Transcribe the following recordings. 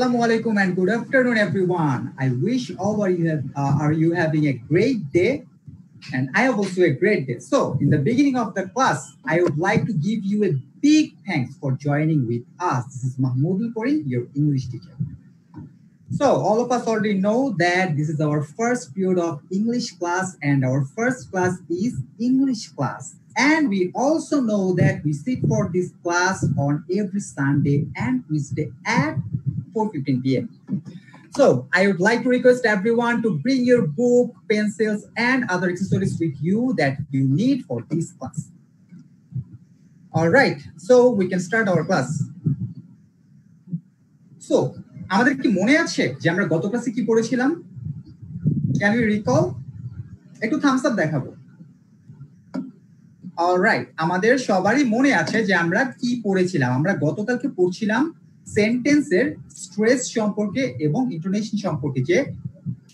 Assalamu alaikum and good afternoon, everyone. I wish all are you having a great day, and I have also a great day. So, in the beginning of the class, I would like to give you a big thanks for joining with us. This is Mahmoud Kori, your English teacher. So, all of us already know that this is our first period of English class, and our first class is English class. And we also know that we sit for this class on every Sunday and Tuesday at 4:15 p.m. So I would like to request everyone to bring your book, pencils, and other accessories with you that you need for this class. All right, so we can start our class. So, আমাদের কি মনে আছে যে আমরা গত ক্লাসে কি পড়েছিলাম? Can we recall? একটু থামস আপ দেখাবো। অলরাইট, আমাদের সবারই মনে আছে যে আমরা কি পড়েছিলাম। আমরা গতকালকে পড়ছিলাম সেন্টেন্সের স্ট্রেস সম্পর্কে এবং ইন্টোনেশন সম্পর্কে, যে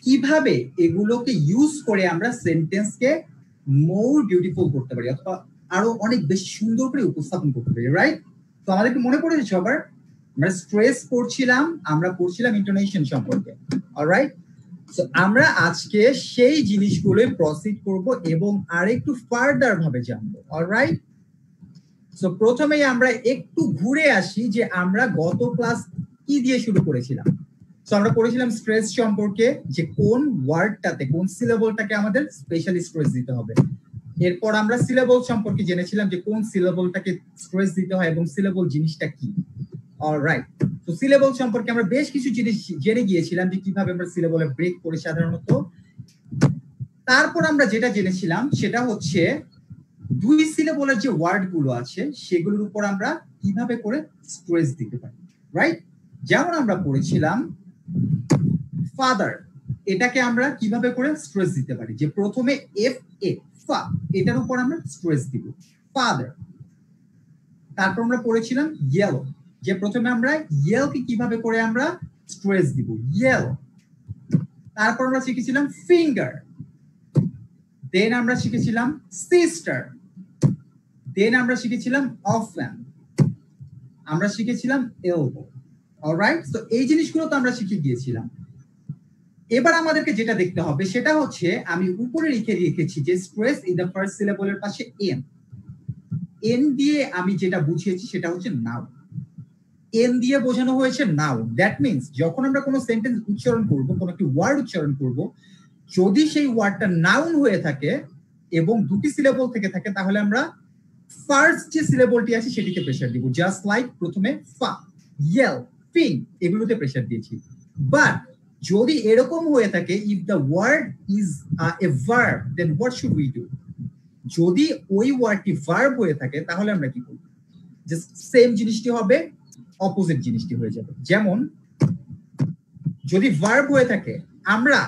কিভাবে এগুলোকে ইউজ করে আমরা সেন্টেন্সকে মোর বিউটিফুল করতে পারি অথবা আরো অনেক বেশি সুন্দর করে উপস্থাপন করতে পারি, রাইট? তো আমাদেরকে মনে পড়েছে সবার, আমরা স্ট্রেস পড়ছিলাম, আমরা পড়ছিলাম ইন্টোনেশন সম্পর্কে। অলরাইট, সো আমরা আজকে সেই জিনিসগুলো প্রসিড করব এবং আরেকটু ফার্দার ভাবে জানবো। অলরাইট, সো প্রথমেই আমরা একটু ঘুরে আসি যে আমরা গত ক্লাস কি দিয়ে শুরু করেছিলাম। সো আমরা পড়েছিলাম স্ট্রেস সম্পর্কে, যে কোন ওয়ার্ডটাতে কোন সিলেবলটাকে আমাদের স্পেশালি স্ট্রেস দিতে হবে। এরপর আমরা সিলেবল সম্পর্কে জেনেছিলাম যে কোন সিলেবলটাকে স্ট্রেস দিতে হয় এবং সিলেবল জিনিসটা কি। অলরাইট, তো সিলেবল সম্পর্কে আমরা বেশ কিছু জিনিস জেনে গিয়েছিলাম যে কিভাবে আমরা সিলেবলে ব্রেক করি সাধারণত। তারপর আমরা যেটা জেনেছিলাম সেটা হচ্ছে দুই সিলেবলের যে ওয়ার্ডগুলো আছে সেগুলোর উপর আমরা কিভাবে করে স্ট্রেস দিতে পারি, রাইট? যেমন আমরা পড়েছিলাম ফাদার, এটাকে আমরা কিভাবে করে স্ট্রেস দিতে পারি, যে প্রথমে এফ এ ফা, এটার উপর আমরা স্ট্রেস দিব, ফাদার। তারপর আমরা পড়েছিলাম ইয়েলো, যে প্রথমে আমরা ইয়েলকে কিভাবে করে আমরা স্ট্রেস দিব, ইয়েলো। তারপর আমরা শিখেছিলাম ফিঙ্গার, দেন আমরা শিখেছিলাম সিস্টার, দেন আমরা শিখেছিলাম অফেন, আমরা শিখেছিলাম এলবো। অলরাইট, তো এই জিনিসগুলো তো আমরা শিখে গিয়েছিলাম। এবার আমাদেরকে যেটা দেখতে হবে সেটা হচ্ছে, আমি উপরে লিখে রেখেছি যে স্ট্রেস ইন দ্য ফার্স্ট সিলেবলের পাশে এন, এন দিয়ে আমি যেটা বুঝিয়েছি সেটা হচ্ছে নাউন। এন দিয়ে বোঝানো হয়েছে নাউন। দ্যাট মিনস যখন আমরা কোনো সেন্টেন্স উচ্চারণ করব, কোনো একটি ওয়ার্ড উচ্চারণ করব, যদি সেই ওয়ার্ডটা নাউন হয়ে থাকে এবং দুটি সিলেবল থেকে থাকে, তাহলে আমরা ফার্স্ট যে সিলেবলটি আছে সেটিকে প্রেসার দিব, জাস্ট লাইক প্রথমে ফা, ইয়েল, ফিং, এগুলোতে প্রেসার দিয়েছি। বাট যদি এরকম হয়ে থাকে, if the word is a verb, then what should we do? যদি ওই ওয়ার্ডটি ভার্ব হয়ে থাকে তাহলে আমরা কি করব? জাস্ট সেম জিনিসটি হবে, অপোজিট জিনিসটি হয়ে যাবে। যেমন যদি ভার্ব হয়ে থাকে, আমরা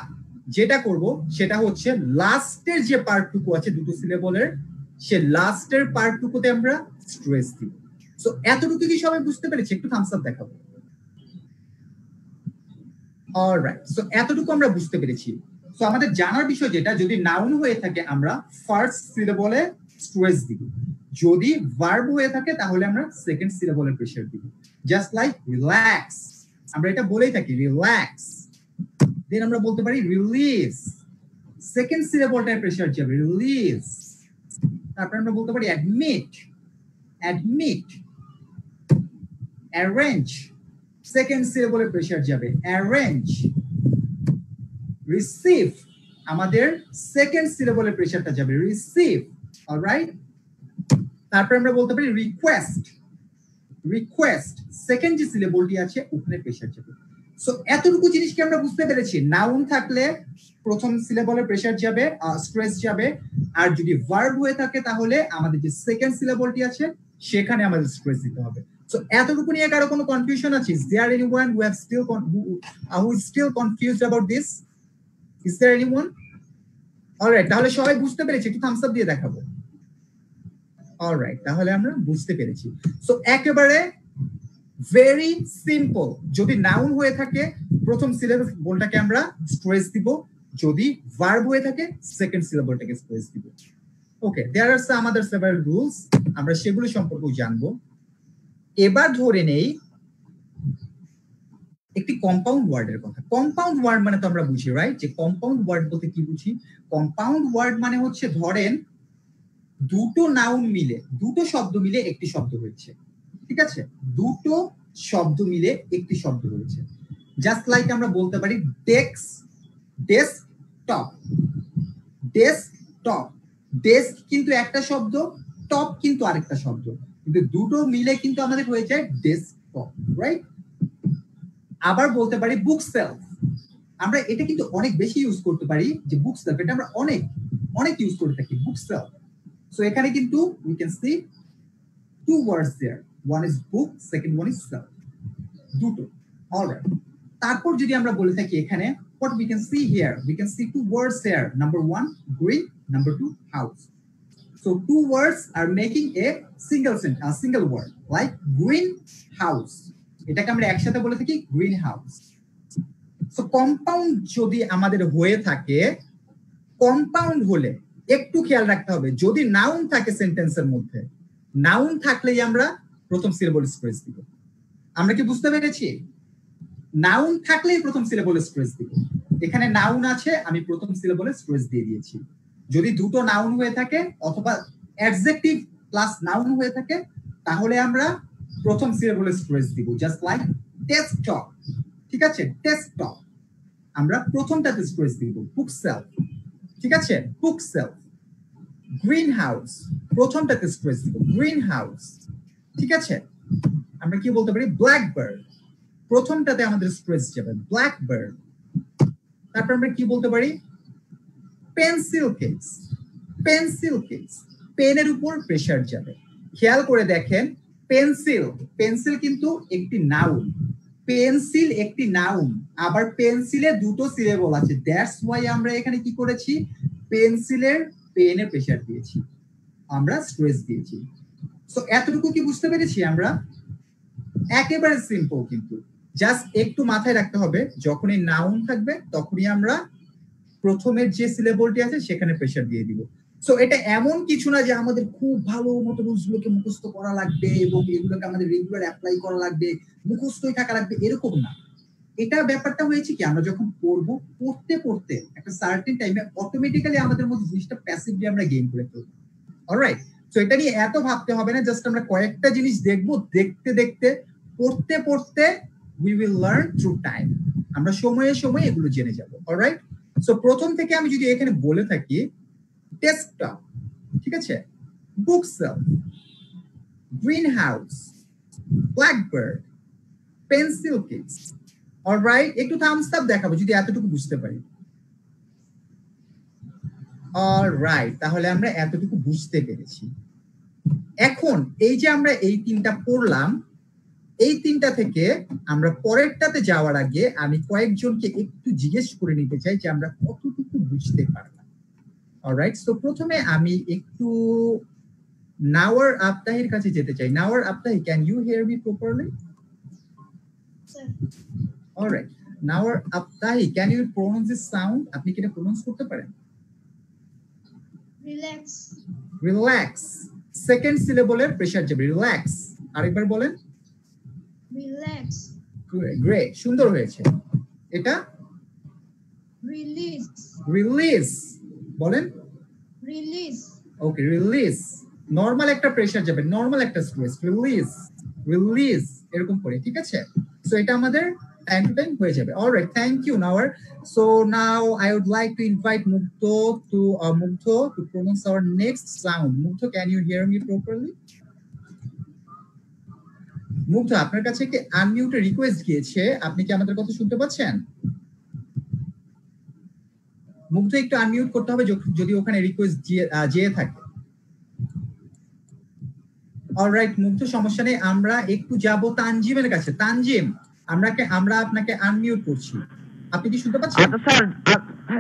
যেটা করব সেটা হচ্ছে লাস্টের যে পার্টটুকু আছে দুটো সিলেবলের, সে লাস্টের পার্টটুকুতে আমরা স্ট্রেস দিব। সো এতটুকু কি সবাই বুঝতে পেরেছি? একটু থামস আপ দেখাবো। অলরাইট, সো এতটুকু আমরা বুঝতে পেরেছি। সো আমাদের জানার বিষয় যেটা, যদি নাউন হয়ে থাকে আমরা ফার্স্ট সিলেবলে স্ট্রেস দিব, যদি ভার্ব হয়ে থাকে তাহলে আমরা সেকেন্ড সিলেবলে প্রেসার দিব, জাস্ট লাইক রিল্যাক্স। আমরা এটা বলেই থাকি রিল্যাক্স, দেন আমরা বলতে পারি রিলিজ, সেকেন্ড সিলেবলটায় প্রেসার যাবে, রিলিজ। তারপর আমরা বলতে পারি অ্যাডমিট, অ্যাডমিট, অ্যারেঞ্জ, সেকেন্ড সিলেবলে প্রেসার যাবে, অ্যারেঞ্জ। রিসিভ, আমাদের সেকেন্ড সিলেবলে প্রেসারটা যাবে, রিসিভ। অলরাইট, তারপর আমরা বলতে পারি রিকোয়েস্ট, রিকোয়েস্ট, সেকেন্ড যে সিলেবলটি আছে ওখানে প্রেসার যাবে। সো এতটুকু জিনিসকে আমরা বুঝতে পেরেছি, নাউন থাকলে প্রথম সিলেবলে প্রেসার যাবে, স্ট্রেস যাবে, আর যদি ভার্ব হয়ে থাকে তাহলে আমাদের যে সেকেন্ড সিলেবলটি আছে সেখানে আমাদের স্ট্রেস দিতে হবে। সো এতটুকু নিয়ে কারো কোনো কনফিউশন আছে? Is there anyone who is still confused about this? Is there anyone? Alright, তাহলে সবাই বুঝতে পেরেছি? একটু থামস আপ দিয়ে দেখাবো। অলরাইট, তাহলে আমরা বুঝতে পেরেছি। সো একেবারে ভেরি সিম্পল, যদি নাউন হয়ে থাকে প্রথম সিলেবলটাকে আমরা স্ট্রেস দিব, যদি ভার্ব হয়ে থাকে সেকেন্ড সিলেবলটাকে স্ট্রেস দিব। ওকে, দেয়ার আর সাম আদার সেভারাল রুলস, আমরা সেগুলো সম্পর্কেও জানবো। এবার ধরে নেই একটি কম্পাউন্ড ওয়ার্ডের কথা। কম্পাউন্ড ওয়ার্ড মানে তো আমরা বুঝি, রাইট, যে কম্পাউন্ড ওয়ার্ড বলতে কি বুঝি? কম্পাউন্ড ওয়ার্ড মানে হচ্ছে ধরেন দুটো নাউন মিলে, দুটো শব্দ মিলে একটি শব্দ হয়েছে, ঠিক আছে? দুটো শব্দ মিলে একটি শব্দ হয়েছে। জাস্ট লাইক আমরা বলতে পারি ডেস্কটপ। ডেস্কটপ, ডেস্ক কিন্তু একটা শব্দ, টপ কিন্তু আরেকটা শব্দ, কিন্তু দুটো মিলে কিন্তু আমাদের হয়ে যায় ডেস্কটপ, রাইট? আবার বলতে পারি বুক সেলফ। আমরা এটা কিন্তু অনেক বেশি ইউজ করতে পারি, যে বুক সেলফ, এটা আমরা অনেক অনেক ইউজ করে থাকি, বুক সেলফ। সো এখানে কিন্তু we can see two words there, one is book, second one is self, দুটো। অলরাইট, তারপর যদি আমরা বলে থাকি এখানে what we can see here, we can see two words here, number one green, number two house. So two words are making a single word like green house, এটাকে আমরা একসাথে বলে থাকি গ্রিন হাউস। সো কম্পাউন্ড যদি আমাদের হয়ে থাকে, compound হলে একটু খেয়াল রাখতে হবে, যদি নাউন থাকে সেন্টেন্সের মধ্যে, নাউন থাকলেই আমরা প্রথম সিলেবল স্ট্রেস দিব। আমরা কি বুঝতে পেরেছি? নাউন থাকলেই প্রথম সিলেবল স্ট্রেস দিব। এখানে নাউন আছে, আমি প্রথম সিলেবলে স্ট্রেস দিয়ে দিয়েছি। যদি দুটো নাউন হয়ে থাকে অথবা অ্যাডজেক্টিভ প্লাস নাউন হয়ে থাকে, তাহলে আমরা প্রথম সিলেবলে স্ট্রেস দিব, জাস্ট লাইক ডেস্কটপ, ঠিক আছে? ডেস্কটপ আমরা প্রথমটাতে স্ট্রেস দিব, বুক সেলফ, ঠিক আছে? Book shelf. গ্রিন হাউস, প্রথমটাতে স্ট্রেস দিব, গ্রিন হাউস, ঠিক আছে? আমরা কি বলতে পারি? ব্ল্যাক বার্ড, প্রথমটাতে আমাদের স্ট্রেস যাবে, ব্ল্যাক বার্ড। তারপর আমরা কি বলতে পারি? পেন্সিল কেস, পেন্সিল কেস, পেনের উপর প্রেসার যাবে। খেয়াল করে দেখেন, পেন্সিল, পেন্সিল কিন্তু একটি নাউন, পেন্সিল একটি নাউন, আবার পেন্সিলে দুটো সিলেবল আছে, দ্যাটস ওয়াই আমরা এখানে কি করেছি? পেন্সিলের পেনে প্রেসার দিয়েছি, আমরা স্ট্রেস দিয়েছি। সো এতটুকু কি বুঝতে পেরেছি আমরা? একেবারে সিম্পল, কিন্তু জাস্ট একটু মাথায় রাখতে হবে, যখনই নাউন থাকবে তখনই আমরা প্রথমের যে সিলেবলটি আছে সেখানে প্রেসার দিয়ে দিব। সো এটা এমন কিছু না যে আমাদের খুব ভালো মতো রুলসগুলোকে মুখস্থ করা লাগবে এবং এগুলোকে আমাদের রেগুলার অ্যাপ্লাই করা লাগবে, মুখস্থই থাকা লাগবে, এরকম না। এটা ব্যাপারটা হয়েছে কি, আমরা যখন পড়বো, পড়তে পড়তে একটা সার্টেন টাইমে অটোমেটিক্যালি আমাদের মধ্যে জিনিসটা প্যাসিভলি আমরা গেইন করে ফেলবো। অলরাইট, সো এটা নিয়ে এত ভাবতে হবে না, জাস্ট আমরা কয়েকটা জিনিস দেখবো, দেখতে দেখতে, পড়তে পড়তে we will learn through time, আমরা সময়ে সময়ে এগুলো জেনে যাব। অলরাইট, সো প্রথম থেকে আমি যদি এখানে বলে থাকি ডেস্কটপ, ঠিক আছে, book shelf, green house, blackbird, pencil case. Alright, একটু থামস আপ দেখাবো যদি এতটুকু বুঝতে পারি। অলরাইট, তাহলে আমরা এতটুকু বুঝতে পেরেছি। এখন এই যে আমরা এই তিনটা পড়লাম, এই তিনটা থেকে আমরা পরেরটাতে যাওয়ার আগে আমি কয়েকজনকে একটু জিজ্ঞেস করে নিতে চাই যে আমরা কতটুকু বুঝতে পারলাম। অলরাইট, সো প্রথমে আমি একটু নাওয়ার আফতাহির কাছে যেতে চাই। Nawar Aftahi, can you hear me properly? Alright, Nawar Aftahi, can you pronounce this sound? আপনি কি এটা প্রোনাউন্স করতে পারেন? রিল্যাক্স, রিল্যাক্স, সেকেন্ড সিলেবলের প্রেসার যাবে, রিল্যাক্স। আরেকবার বলেন। রিল্যাক্স, গ্রেট, সুন্দর হয়েছে। এটা রিলিজ, রিলিজ, বলেন। রিলিজ, ওকে, রিলিজ, নরমাল একটা প্রেসার যাবে, নরমাল একটা স্ট্রেস, রিলিজ, রিলিজ, এরকম করে, ঠিক আছে? সো এটা আমাদের টাইম টু টাইম হয়ে যাবে। Alright, thank you Nawar. So now I would like to invite Mugdho to pronounce our next sound. Mugdho, can you hear me properly? Mugdho, আপনার কাছে কি আনমিউট রিকোয়েস্ট গিয়েছে, আপনি কি আমাদের কথা শুনতে পাচ্ছেন? মুগ্ধ, একটু আনমিউট করতে হবে যদি ওখানে রিকোয়েস্ট যেয়ে থাকে। অলরাইট মুগ্ধ, সমস্যা নেই, আমরা একটু যাব তানজিমের কাছে। তানজিম, আমরা আপনাকে আনমিউট করছি, আপনি কি শুনতে পাচ্ছেন? আচ্ছা স্যার,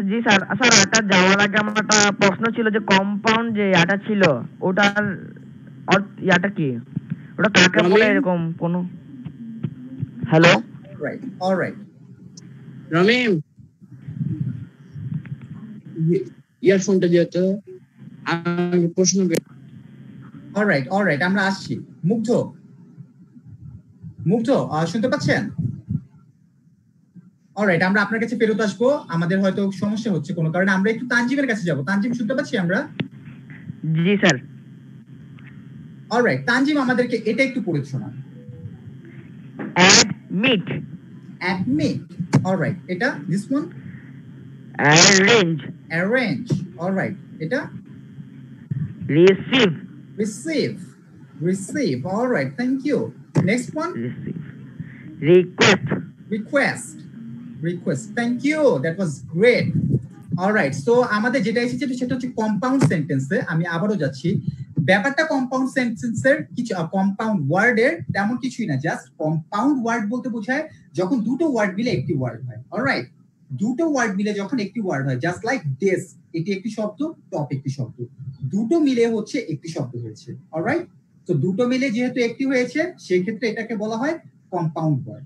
জি স্যার। স্যার এটা যাওয়ার আগে আমার একটা প্রশ্ন ছিল যে কম্পাউন্ড যে ইয়াটা ছিল ওটার ইয়াটা কি, ওটা কাকে বলে, এরকম কোন? হ্যালো, রাইট, অলরাইট রমিম, ইয়ারফোনটা দিও তো, আমি প্রশ্ন। অলরাইট, আমরা আসছি। মুগ্ধ শুনতে পাচ্ছেন? অলরাইট, আমরা আপনার কাছে ফেরত আসবো। আমাদের হয়তো সমস্যা হচ্ছে কোনো কারণে, আমরা একটু তানজিমের কাছে যাব। তানজিম, শুনতে পাচ্ছি আমরা? জি স্যার। অলরাইট, তানজিম আমাদেরকে এটা একটু পড়ে শোনান। অ্যাডমিট, অ্যাডমিট, অলরাইট, এটা this one. Arrange, arrange, alright, এটা receive, receive, receive, alright, thank you. Next one, receive, request, request, request, thank you, that was great. Alright, so আমাদের যেটা এসেছে সেটা হচ্ছে কম্পাউন্ড সেন্টেন্সে। আমি আবারও যাচ্ছি। ব্যাপারটা কম্পাউন্ড সেন্টেন্সের কিছু কম্পাউন্ড ওয়ার্ডের তেমন কিছুই না। জাস্ট কম্পাউন্ড ওয়ার্ড বলতে বোঝায় যখন দুটো ওয়ার্ড মিলে একটি ওয়ার্ড হয়। অলরাইট, দুটো ওয়ার্ড মিলে যখন একটি ওয়ার্ড হয়, জাস্ট লাইক ডেস্ক, এটি একটি শব্দ, টপ একটি শব্দ, দুটো মিলে হচ্ছে একটি শব্দ হয়েছে। অলরাইট, তো দুটো মিলে যেহেতু একটি হয়েছে সেই ক্ষেত্রে এটাকে বলা হয় কম্পাউন্ড ওয়ার্ড।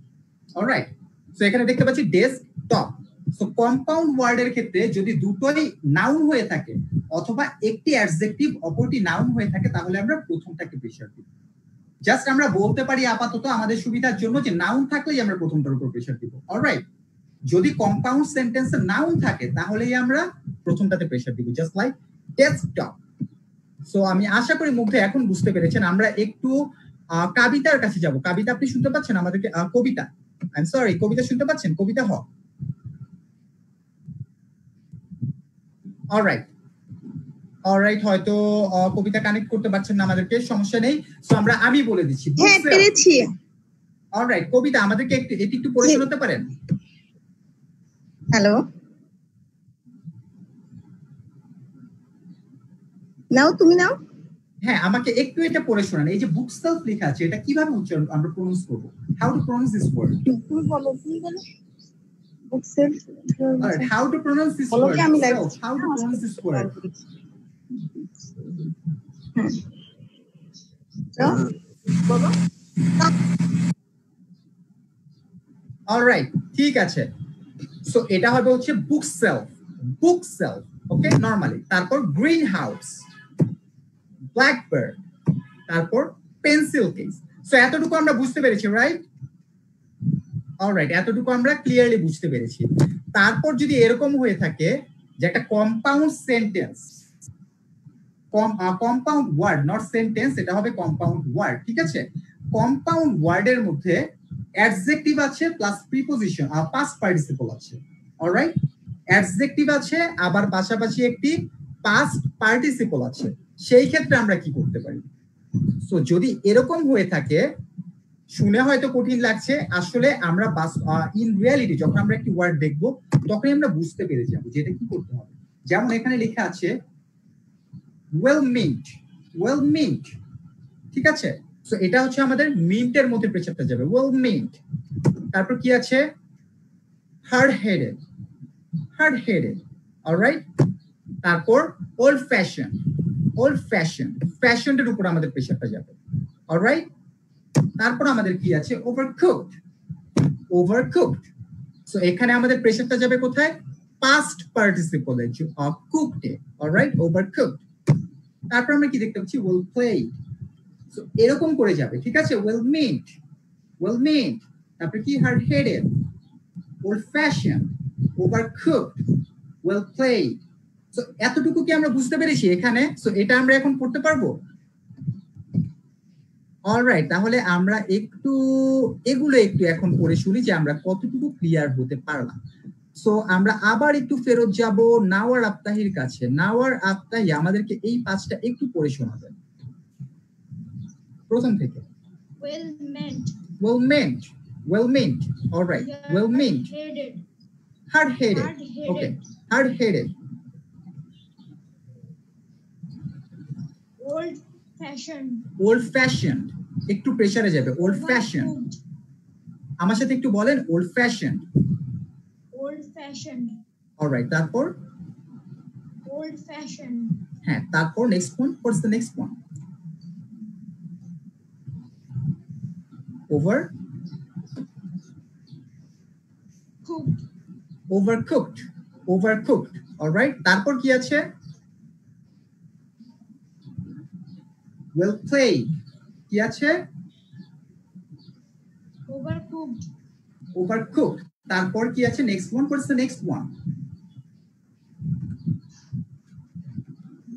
অলরাইট, সো এখানে দেখতে পাচ্ছি ডেস্ক, টপ। সো কম্পাউন্ড ওয়ার্ডের ক্ষেত্রে যদি দুটোই নাউন হয়ে থাকে অথবা একটি অ্যাডজেক্টিভ অপরটি নাউন হয়ে থাকে তাহলে আমরা প্রথমটাকে প্রেসার দিব। জাস্ট আমরা বলতে পারি আপাতত আমাদের সুবিধার জন্য যে নাউন থাকলেই আমরা প্রথমটার উপর প্রেসার দিব। অলরাইট, যদি কম্পাউন্ড সেন্টেন্সে নাউন থাকে তাহলেই আমরা প্রথমটাতে প্রেসার দিব, জাস্ট লাইক ডেস্কটপ। সো আমি আশা করি মুগ্ধ এখন বুঝতে পেরেছেন। আমরা একটু কবিতার কাছে যাব। কবিতা, আপনি শুনতে পাচ্ছেন আমাদেরকে? কবিতা, আই এম সরি, কবিতা শুনতে পাচ্ছেন? কবিতা হ। অলরাইট, অলরাইট, হয়তো কবিতা কানেক্ট করতে পারছেন না আমাদেরকে, সমস্যা নেই। সো আমি বলে দিচ্ছি। হ্যাঁ, পেরেছি। অলরাইট, কবিতা আমাদেরকে এটি একটু পড়ে শোনাতে পারেন? হ্যালো, নাও, তুমি নাও। হ্যাঁ, আমাকে একটু এটা পড়ে শোনান। এই যে বুক সেলফ লেখা আছে, এটা কিভাবে উচ্চারণ আমরা প্রনাউন্স করব? How to pronounce this word? তুমি বলো, তুমি বলো। Bookshelf, alright, how to pronounce this বলো ওয়ার্ড? কি আমি live, how to pronounce this word? বলো। অলরাইট, ঠিক আছে। সো এটা হবে হচ্ছে bookshelf, bookshelf, okay, normally. তারপর গ্রিন হাউস, ব্ল্যাকবার্ড, তারপর পেন্সিল কেস। সো এতটুকু আমরা বুঝতে পেরেছি, রাইট? অলরাইট, এতটুকু আমরা ক্লিয়ারলি বুঝতে পেরেছি। তারপর যদি এরকম হয়ে থাকে যে একটা compound sentence, compound word, not sentence, এটা হবে কম্পাউন্ড ওয়ার্ড, ঠিক আছে? কম্পাউন্ড ওয়ার্ডের মধ্যে অ্যাডজেক্টিভ আছে প্লাস প্রিপোজিশন আর পাস্ট পার্টিসিপল আছে। অলরাইট, অ্যাডজেক্টিভ আছে আবার পাশাপাশি একটি পাস্ট পার্টিসিপল আছে। সেই ক্ষেত্রে আমরা কি করতে পারি? সো যদি এরকম হয়ে থাকে, শুনে হয়তো কঠিন লাগছে, আসলে আমরা ইন রিয়ালিটি যখন আমরা একটি ওয়ার্ড দেখব তখনই আমরা বুঝতে পেরে যাবো যে এটা কি করতে হবে। যেমন এখানে লেখা আছে ওয়েল মিন্ট, ওয়েল মিন্ট, ঠিক আছে? সো এটা হচ্ছে আমাদের মিন্টের মধ্যে প্রেসারটা যাবে, ওয়েল মিন্ট। তারপর কি আছে? Hard headed, hard headed, alright. তারপর ওল্ড ফ্যাশন, ওল্ড ফ্যাশন, ফ্যাশনের উপর আমাদের প্রেসারটা যাবে। অলরাইট, তারপর আমাদের কি আছে? ওভারকুকড, ওভারকুকড। সো এখানে আমাদের প্রেসারটা যাবে কোথায়? পাস্ট পার্টিসিপলে, কুকড, অলরাইট, ওভারকুকড। তারপর আমরা কি দেখতে পাচ্ছি? Well played. সো এরকম করে যাবে, ঠিক আছে? ওয়েল মিন্ট, ওয়েল মিন্ট, তারপর কি? Hard headed, old fashion, overcooked, well played. So এতটুকু কি আমরা বুঝতে পেরেছি এখানে? সো এটা আমরা এখন পড়তে পারবো। অলরাইট, তাহলে আমরা এগুলো একটু এখন পড়ে শুনি যে আমরা কতটুকু ক্লিয়ার হতে পারলাম। সো আমরা আবার একটু ফেরত যাব নাওয়ার আফতাহির কাছে। নাওয়ার আফতাহি আমাদেরকে এই পাঁচটা একটু পড়ে শোনাবেন প্রথম থেকে। Well meant. Well meant, well meant, alright, well meant. Headed. Hard headed, Hard-headed. okay, hard headed. Old fashioned. Old fashioned, একটু প্রেসারে যাবে, old fashioned. Overcooked. আমার সাথে একটু বলেন, old fashioned. Old fashioned. Alright, তারপর? Old fashioned. হ্যাঁ, তারপর next one, what's the next one? Cooked. Overcooked, overcooked, alright. তারপর কি আছে? Well played, কি আছে? Overcooked. Overcooked, তারপর কি আছে next one? What is the next one?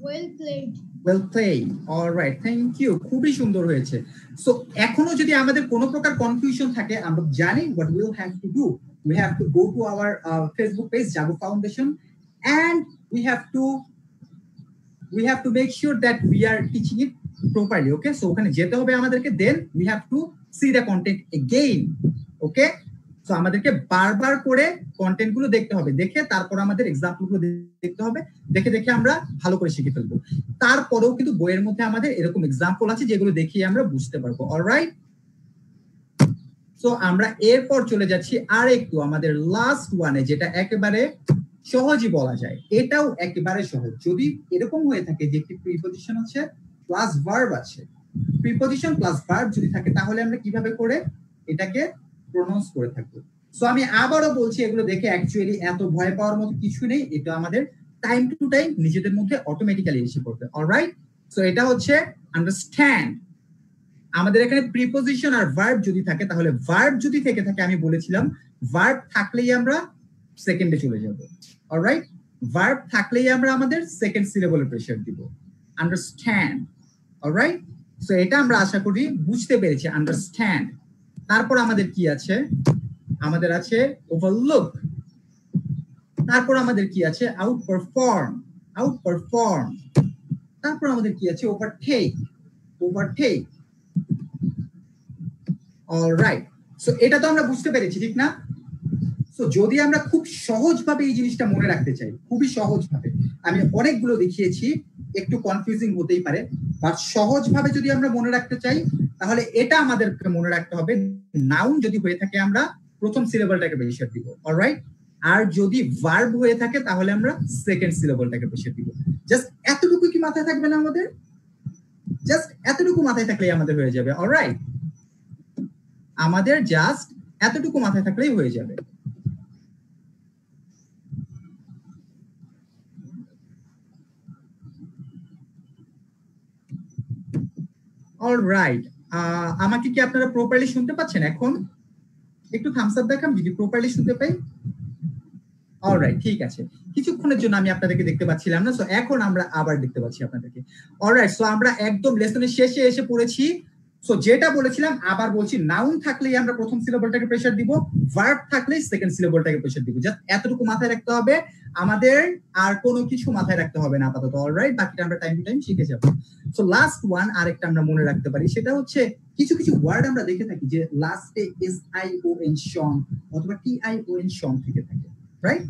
Well played. Well played. All right, thank you. খুবই সুন্দর হয়েছে। সো এখনো যদি আমাদের কোনো প্রকার কনফিউশন থাকে, আমরা জানি what we'll have to do. We have to go to our Facebook page, Jago Foundation, and we have to make sure that we are teaching it properly. Okay, so ওখানে যেতে হবে আমাদেরকে, then we have to see the content again. Okay, so আমাদেরকে বারবার করে content গুলো দেখতে হবে, দেখে তারপর আমাদের এক্সাম্পল গুলো দেখতে হবে, দেখে দেখে আমরা ভালো করে শিখে ফেলবো। তারপরেও কিন্তু বইয়ের মধ্যে আমাদের এরকম এক্সাম্পল আছে যেগুলো দেখিয়ে আমরা বুঝতে পারবো। অলরাইট, সো আমরা এরপর চলে যাচ্ছি আর একটু আমাদের লাস্ট ওয়ানে, যেটা একেবারে সহজই বলা যায়। এটাও একেবারে সহজ। যদি এরকম হয়ে থাকে যে একটি প্রিপজিশন আছে প্লাস ভার্ব আছে, প্রিপজিশন প্লাস ভার্ব যদি থাকে, তাহলে আমরা কিভাবে করে এটাকে প্রোনাউন্স করে থাকবো। সো আমি আবারও বলছি, এগুলো দেখে অ্যাকচুয়ালি এত ভয় পাওয়ার মতো কিছু নেই। এটা আমাদের টাইম টু টাইম নিজেদের মধ্যে অটোমেটিক্যালি এসে পড়বে। অলরাইট, সো এটা হচ্ছে আন্ডারস্ট্যান্ড। আমাদের এখানে প্রিপজিশন আর ভার্ব যদি থাকে, তাহলে ভার্ব যদি থেকে থাকে, আমি বলেছিলাম ভার্ব থাকলেই আমরা সেকেন্ডে চলে যাব। অলরাইট, ভার্ব থাকলেই আমরা আমাদের সেকেন্ড সিলেবলে প্রেসার দিব। আন্ডারস্ট্যান্ড। অলরাইট, সো এটা আমরা আশা করি বুঝতে পেরেছি। আন্ডারস্ট্যান্ড। তারপর আমাদের কি আছে? আমাদের আছে ওভারলুক। তারপর আমাদের কি আছে? Out perform. Out perform. তারপর আমাদের কি আছে? ওভারটেক। ওভারটেক। অলরাইট, সো এটা তো আমরা বুঝতে পেরেছি, ঠিক না? সো যদি আমরা খুব সহজভাবে এই জিনিসটা মনে রাখতে চাই, খুবই সহজভাবে, আমি অনেকগুলো দেখিয়েছি, একটু কনফিউজিং হতেই পারে, বাট সহজভাবে যদি আমরা মনে রাখতে চাই, তাহলে এটা আমাদেরকে মনে রাখতে হবে, নাউন যদি হয়ে থাকে আমরা প্রথম সিলেবলটাকে প্রেসার দিব। অলরাইট, আর যদি ভার্ব হয়ে থাকে তাহলে আমরা সেকেন্ড সিলেবলটাকে প্রেসার দিব। জাস্ট এতটুকু কি মাথায় থাকবে না আমাদের? জাস্ট এতটুকু মাথায় থাকলেই আমাদের হয়ে যাবে। অলরাইট, আমাদের জাস্ট এতটুকু মাথায় থাকলেই হয়ে যাবে। অলরাইট, আমাকে কি আপনারা প্রপারলি শুনতে পাচ্ছেন? এখন একটু থামস আপ দেখান যদি প্রপারলি শুনতে পাই। অলরাইট, ঠিক আছে। কিছুক্ষণের জন্য আমি আপনাদেরকে দেখতে পাচ্ছিলাম না, সো এখন আমরা আবার দেখতে পাচ্ছি আপনাদেরকে। অলরাইট, সো আমরা একদম লেসনের শেষে এসে পড়েছি। সো যেটা বলেছিলাম আবার বলছি, নাউন থাকলেই আমরা প্রথম সিলেবলটাকে প্রেসার দিব, ভার্ব থাকলেই সেকেন্ড সিলেবলটাকে প্রেসার দিব। জাস্ট এতটুকু মাথায় রাখতে হবে, আমাদের আর কোনো কিছু মাথায় রাখতে হবে না আপাতত। অলরাইট, বাকিটা আমরা টাইম টু টাইম শিখে যাব। সো লাস্ট ওয়ান আরেকটা আমরা মনে রাখতে পারি, সেটা হচ্ছে কিছু কিছু ওয়ার্ড আমরা দেখে থাকি যে লাস্টে SION শন অথবা TION শন থেকে থাকে। রাইট,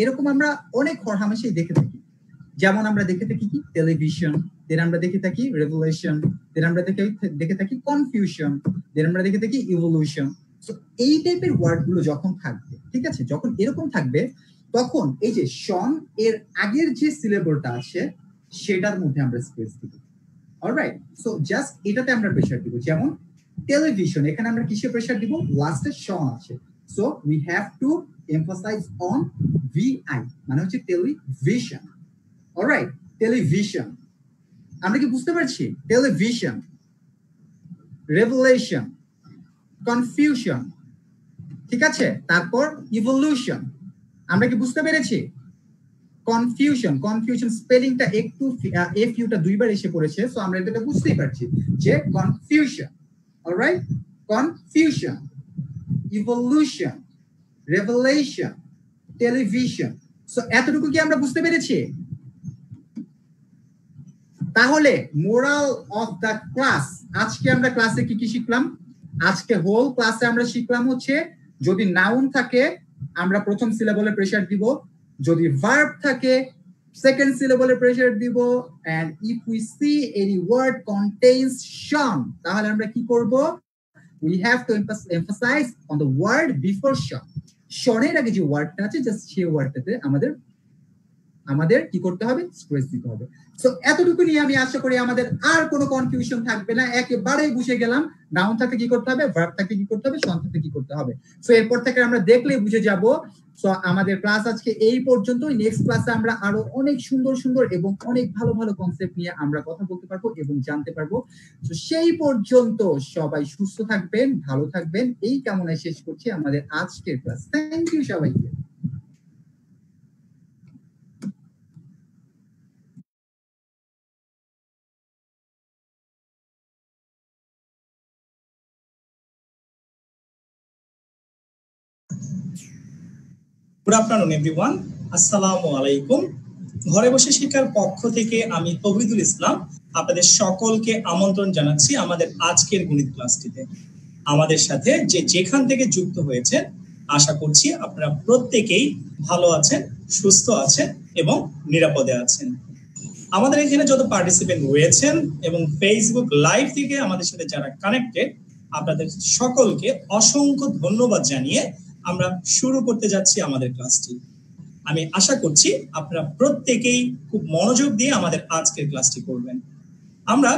এরকম আমরা অনেক হরহামেশাই দেখে থাকি। যেমন আমরা দেখে থাকি কি? টেলিভিশন, দেন আমরা দেখে থাকি রেভলিউশন, দেন আমরা দেখে থাকি কনফিউশন, দেন আমরা দেখে থাকি ইভলিউশন। সো এই টাইপের ওয়ার্ড গুলো যখন থাকবে, ঠিক আছে, যখন এরকম থাকবে, তখন এই যে শন এর আগের যে সিলেবলটা আছে সেটার মধ্যে আমরা স্পেস দিব। অলরাইট, সো জাস্ট এটাতে আমরা প্রেসার দিব। যেমন টেলিভিশন, এখানে আমরা কিসে প্রেসার দিব? লাস্টে শন আছে, so we have two emphasize on VI, মানে হচ্ছে টেলিভিশন। Alright, television. আমরা কি বুঝতে পারছি? টেলিভিশন, রেভেলেশন, কনফিউশন, ঠিক আছে। তারপর ইভলিউশন, আমরা কি বুঝতে পেরেছি? কনফিউশন, কনফিউশন স্পেলিংটা একটু FUটা দুইবার এসে পড়েছে, সো আমরা এটা বুঝতেই পারছি যে confusion. Alright, confusion, evolution, revelation, television. So এতটুকু কি আমরা বুঝতে পেরেছি? তাহলে মোরাল অফ দ্য ক্লাস, আজকে আমরা ক্লাসে কি কি শিখলাম? আজকে হোল ক্লাসে আমরা শিখলাম হচ্ছে, যদি নাউন থাকে আমরা প্রথম সিলেবলে প্রেসার দিব, যদি ভার্ব থাকে সেকেন্ড সিলেবলে প্রেসার দিব, and if we see any word contains shun, তাহলে আমরা কি করব? We have to emphasize on the word before shun. শনের আগে যে ওয়ার্ডটা আছে জাস্ট সেই ওয়ার্ডটাতে আমাদের আমাদের কি করতে হবে, স্ট্রেস দিতে হবে। সো এতটুকু নিয়ে আমি আশা করি আমাদের আর কোনো কনফিউশন থাকবে না, একেবারে বুঝে গেলাম নাউন থাকলে কি করতে হবে, ভার্ব থাকলে কি করতে হবে, সন থাকলে কি করতে হবে। সো এরপর থেকে আমরা দেখলেই বুঝে যাব। সো আমাদের ক্লাস আজকে এই পর্যন্তই। নেক্সট ক্লাসে আমরা আরো অনেক সুন্দর সুন্দর এবং অনেক ভালো ভালো কনসেপ্ট নিয়ে আমরা কথা বলতে পারবো এবং জানতে পারবো। তো সেই পর্যন্ত সবাই সুস্থ থাকবেন, ভালো থাকবেন, এই কামনায় শেষ করছি আমাদের আজকের ক্লাস। থ্যাংক ইউ সবাইকে। গুড আফটারনুন এভরিওয়ান, আসসালামু আলাইকুম। ঘরে বসে শিক্ষার পক্ষ থেকে আমি তৌহিদুল ইসলাম আপনাদের সকলকে আমন্ত্রণ জানাচ্ছি আমাদের আজকের গণিত ক্লাসটিতে। আমাদের সাথে যে যেখান থেকে যুক্ত হয়েছেন আশা করছি আপনারা প্রত্যেকেই ভালো আছেন, সুস্থ আছেন এবং নিরাপদে আছেন। আমাদের এখানে যত পার্টিসিপেন্ট রয়েছেন এবং ফেসবুক লাইভ থেকে আমাদের সাথে যারা কানেক্টেড, আপনাদের সকলকে অসংখ্য ধন্যবাদ জানিয়ে আমরা শুরু করতে যাচ্ছি আমাদের ক্লাসটি। আমি আশা করছি আপনারা প্রত্যেকেই খুব মনোযোগ দিয়ে আমাদের আজকের ক্লাসটি করবেন। আমরা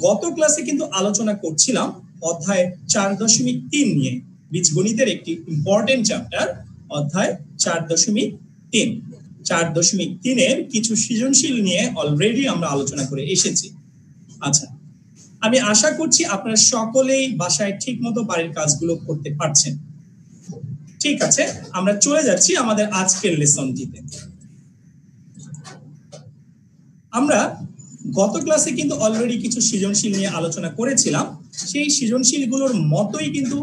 গত ক্লাসে কিন্তু আলোচনা করছিলাম অধ্যায় 4.3 নিয়ে, বীজগণিতের একটি ইম্পর্টেন্ট চ্যাপ্টার অধ্যায় 4.3। 4.3 কিছু সৃজনশীল নিয়ে অলরেডি আমরা আলোচনা করে এসেছি। আচ্ছা, আমি আশা করছি আপনারা সকলেই বাসায় ঠিক মতো বাড়ির কাজগুলো করতে পারছেন। ঠিক আছে, আমরা চলে যাচ্ছি আমাদের আজকের লেসনটিতে। আমরা গত ক্লাসে কিন্তু অলরেডি কিছু সৃজনশীল নিয়ে আলোচনা করেছিলাম। সেই সৃজনশীলগুলোর মতোই কিন্তু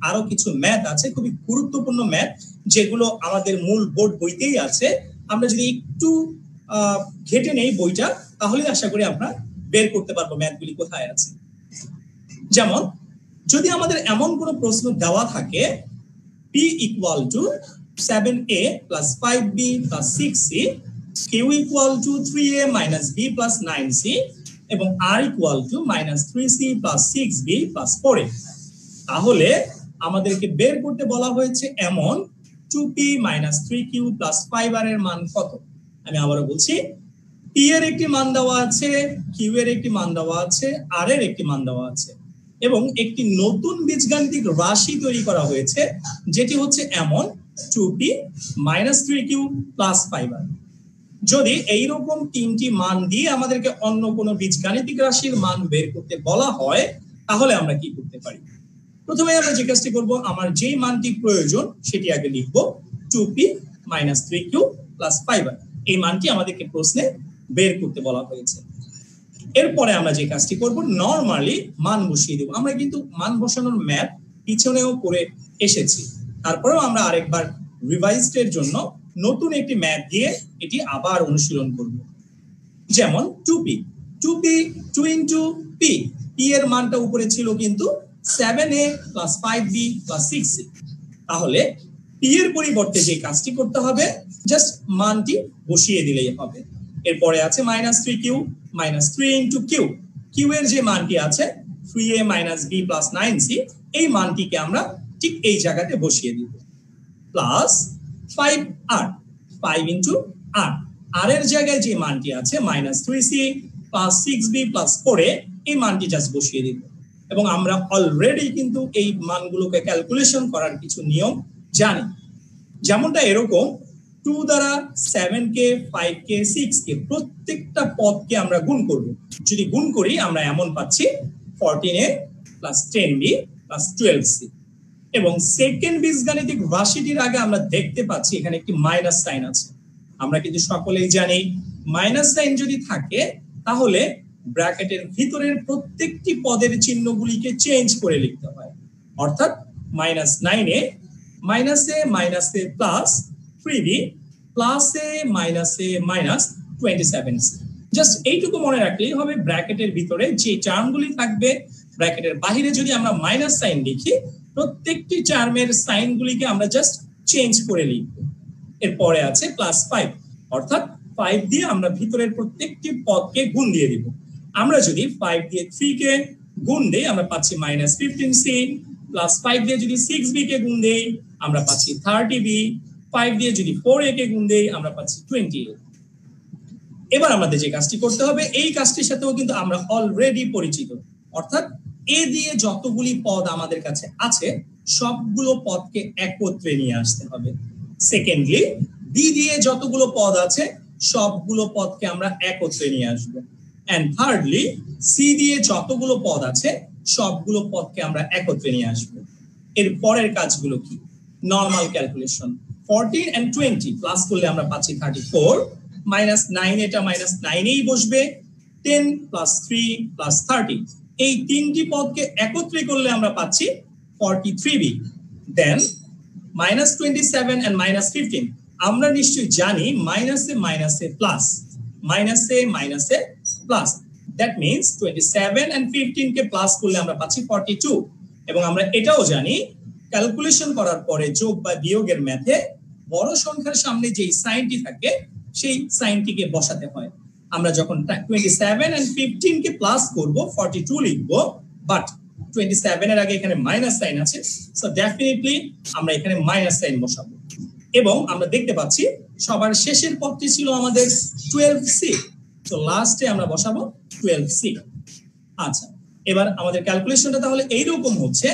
আরো কিছু ম্যাথ আছে, খুবই গুরুত্বপূর্ণ ম্যাথ, যেগুলো আমাদের মূল বোর্ড বইতেই আছে। আমরা যদি একটু ঘেটে নেই বইটা, তাহলে আশা করি আমরা বের করতে পারবো ম্যাথগুলি কোথায় আছে। যেমন যদি আমাদের এমন কোনো প্রশ্ন দেওয়া থাকে P equal to 7a plus 5b plus 6c, Q equal to 3a minus b plus 9c, এবং R equal to minus 3c plus 6b plus 4a, তাহলে আমাদেরকে বের করতে বলা হয়েছে এমন 2p minus 3q plus 5r এর মান কত। আমি আবারও বলছি, P এর একটি মান দেওয়া আছে, Q এর একটি মান দেওয়া আছে, R এর একটি মান দেওয়া আছে, এবং একটি নতুন বীজগাণিতিক রাশি তৈরি করা হয়েছে যেটি হচ্ছে এমন 2p minus 3q plus 5r। যদি এইরকম তিনটি মান দিয়ে আমাদেরকে অন্য কোনো বীজগাণিতিক রাশির মান বের করতে বলা হয়, তাহলে আমরা কি করতে পারি? প্রথমে আমরা যে কাজটি করবো, আমার যেই মানটি প্রয়োজন সেটি আগে লিখবো, 2p minus 3q plus 5r। এই মানটি আমাদেরকে প্রশ্নে বের করতে বলা হয়েছে। এরপরে আমরা যে কাজটি করব, নরমালি মান বসিয়ে দেব। আমরা কিন্তু মান বসানোর ম্যাথ পিছনেও করে এসেছি, তারপরেও আমরা আরেকবার রিভাইজড এর জন্য নতুন একটি ম্যাথ দিয়ে এটি আবার অনুশীলন করব। যেমন 2p 2 into p, p এর মানটা উপরে ছিল কিন্তু 7a plus 5b plus 6c, তাহলে p এর পরিবর্তে যে কাজটি করতে হবে, জাস্ট মানটি বসিয়ে দিলেই হবে। এরপরে আছে minus 3q minus 3 into q, q এর যে মানটি আছে 3a minus b plus 9c, এই মানটিকে আমরা ঠিক এই জায়গাতে বসিয়ে দিব, plus 5r 5 into r, r এর জায়গায় যে মানটি আছে minus 3c plus 6b plus 4a, এই মানটি জাস্ট বসিয়ে দিব। এবং আমরা অলরেডি কিন্তু এই মানগুলোকে ক্যালকুলেশন করার কিছু নিয়ম জানি, যেমনটা এরকম 2 দ্বারা 7k 5k 6k প্রত্যেকটা পদকে আমরা গুণ করব। যদি গুণ করি আমরা এমন পাচ্ছি 14a plus 10b plus 12c, এবং সেকেন্ড বীজগাণিতিক রাশিটির আগে আমরা দেখতে পাচ্ছি এখানে একটি মাইনাস সাইন আছে। আমরা কিন্তু সকলেই জানি মাইনাস সাইন যদি থাকে তাহলে ব্র্যাকেটের ভিতরের প্রত্যেকটি পদের চিহ্নগুলিকে চেঞ্জ করে লিখতে হয়, অর্থাৎ -9a -a plus 3b plus a minus 27c। Just এইটুকু মনে রাখলেই হবে, ব্র্যাকেটের ভিতরে যে টার্মগুলি থাকবে, ব্র্যাকেটের বাইরে যদি আমরা মাইনাস সাইন লিখি, প্রত্যেকটি টার্মের সাইনগুলিকে আমরা জাস্ট চেঞ্জ করে লিখব। এরপরে আছে প্লাস 5, অর্থাৎ 5 দিয়ে আমরা ভিতরের প্রত্যেকটি পদকে গুণ দিয়ে দিব। আমরা যদি 5 দিয়ে 3 কে গুণ দেই আমরা পাচ্ছি -15c, প্লাস 5 দিয়ে যদি 6b কে গুণ দেই আমরা পাচ্ছি 30b, 5 দিয়ে যদি 4a কে গুণ দেই আমরা পাচ্ছি 20a। এবার আমাদের যে কাজটি করতে হবে, এই কাজটির সাথেও কিন্তু আমরা অলরেডি পরিচিত, অর্থাৎ এ দিয়ে যতগুলি পদ আমাদের কাছে আছে সবগুলো পদকে একত্রে নিয়ে আসতে হবে। সেকেন্ডলি, বি দিয়ে যতগুলো পদ আছে সবগুলো পদকে আমরা একত্রে নিয়ে আসবো। এন্ড থার্ডলি, সি দিয়ে যতগুলো পদ আছে সবগুলো পদকে আমরা একত্রে নিয়ে আসবো। এর পরের কাজগুলো কি? Normal calculation. 14 and 20 প্লাস করলে আমরা পাচ্ছি 34, -9 এটা -9 বসবে, 10 + 3 + 30 এই তিনটি পদকে একত্রে করলে আমরা পাচ্ছি 43b। দেন -27 and -15 আমরা নিশ্চয়ই জানি মাইনাসে মাইনাসে প্লাস, মাইনাসে মাইনাসে plus, that means 27 and 15 k plus করলে আমরা পাচ্ছি 42। এবং আমরা এটাও জানি ক্যালকুলেশন করার পরে যোগ বা বিয়োগের ম্যাথে বড় সংখ্যার সামনে যেই সাইনটি থাকে সেই সাইনটিকে বসাতে হয়। আমরা যখন 27 and 15 কে প্লাস করব 42 লিখব, বাট 27 এর আগে এখানে মাইনাস সাইন আছে, সো ডেফিনেটলি আমরা এখানে মাইনাস সাইন বসাবো। এবং আমরা দেখতে পাচ্ছি সবার শেষের পদটি ছিল আমাদের 12c, তো লাস্টে আমরা বসাবো 12c। আচ্ছা, এবার আমাদের ক্যালকুলেশনটা তাহলে এইরকম হচ্ছে